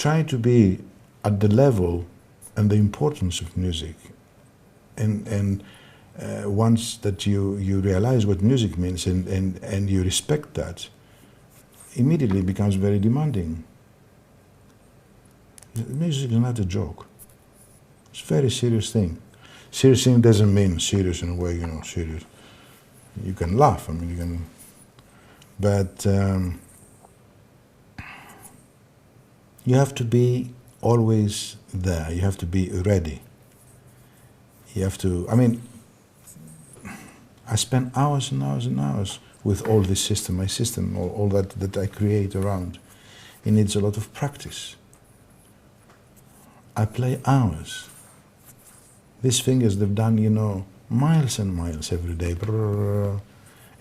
try to be at the level and the importance of music, and once that you realize what music means and you respect that, immediately it becomes very demanding. Music is not a joke. It's a very serious thing. Serious thing doesn't mean serious in a way, you know, serious. You can laugh, I mean, you can, but you have to be always there. You have to be ready. You have to, I mean, I spend hours and hours and hours with all this system, my system, all that I create around. It needs a lot of practice. I play hours. These fingers, they've done, you know, miles and miles every day.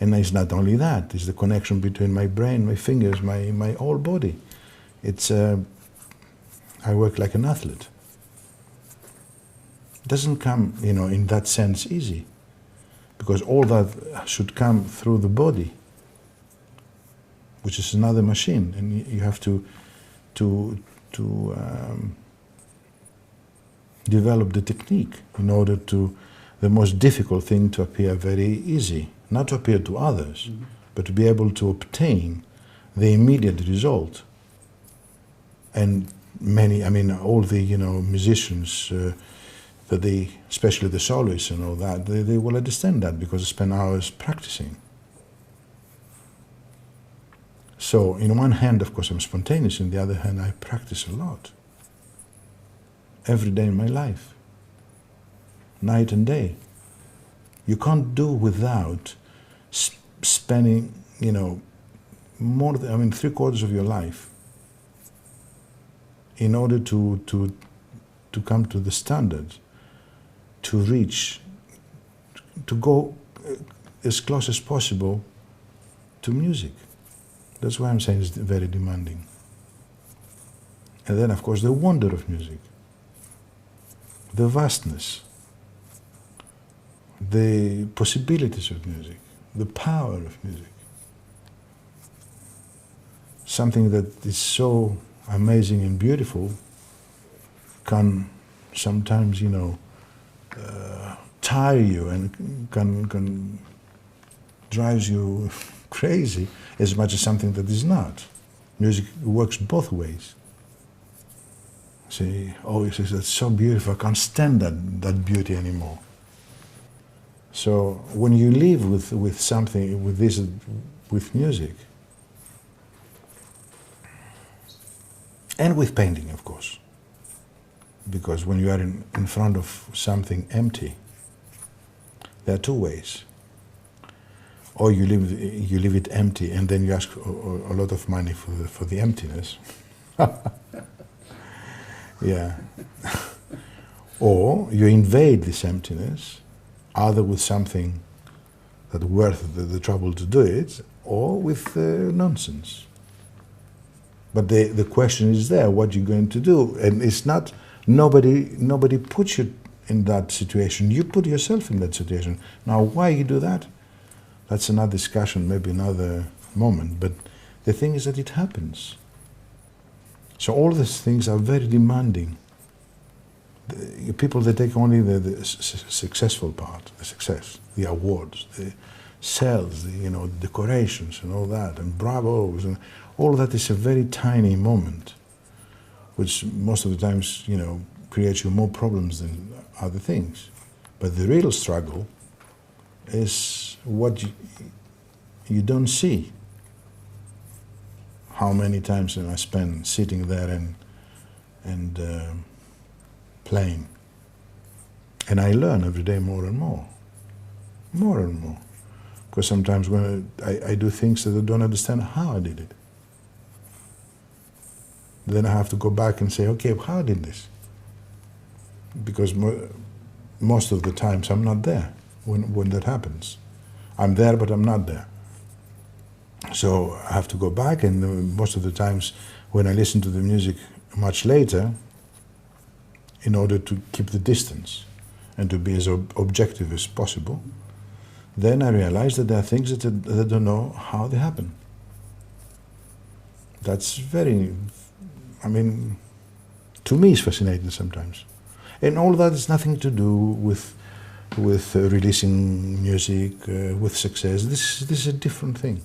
And it's not only that, it's the connection between my brain, my fingers, my whole body. It's, I work like an athlete. It doesn't come, you know, in that sense easy, because all that should come through the body, which is another machine, and you have to develop the technique in order to the most difficult thing to appear very easy, not to appear to others, but to be able to obtain the immediate result. And many, I mean, all the, you know, musicians, that they, especially the soloists and all that, they will understand that because they spend hours practicing. So, in one hand, of course, I'm spontaneous, in the other hand, I practice a lot. Every day in my life, night and day. You can't do without spending, you know, more than, I mean, 3/4 of your life in order to come to the standard, to reach, to go as close as possible to music. That's why I'm saying it's very demanding. And then, of course, the wonder of music, the vastness, the possibilities of music, the power of music. Something that is so amazing and beautiful can sometimes, you know, tire you and can drives you crazy as much as something that is not. Music works both ways. Say, oh, he says, that's so beautiful, I can't stand that beauty anymore. So when you live with something, with music, and with painting, of course, because when you are in front of something empty, there are two ways. Or you leave it empty, and then you ask a lot of money for the emptiness. Yeah. Or you invade this emptiness, either with something that's worth the trouble to do it, or with nonsense. But the question is there, what you're going to do. And it's not, nobody puts you in that situation. You put yourself in that situation. Now, why you do that? That's another discussion, maybe another moment. But the thing is that it happens. So all these things are very demanding. The people, they take only the successful part, the success, the awards, the sales, the, you know, decorations and all that, and bravos, and all that is a very tiny moment, which most of the times, you know, creates you more problems than other things. But the real struggle is what you don't see. How many times I spend sitting there and playing, and I learn every day more and more, because sometimes when I do things that I don't understand how I did it, then I have to go back and say, okay, how I did this? Because most of the times I'm not there when that happens. I'm there, but I'm not there. So I have to go back, and most of the times when I listen to the music much later, in order to keep the distance and to be as objective as possible, then I realize that there are things that I don't know how they happen. That's very, I mean, To me, it's fascinating sometimes. And all that has nothing to do with releasing music, with success. This is a different thing.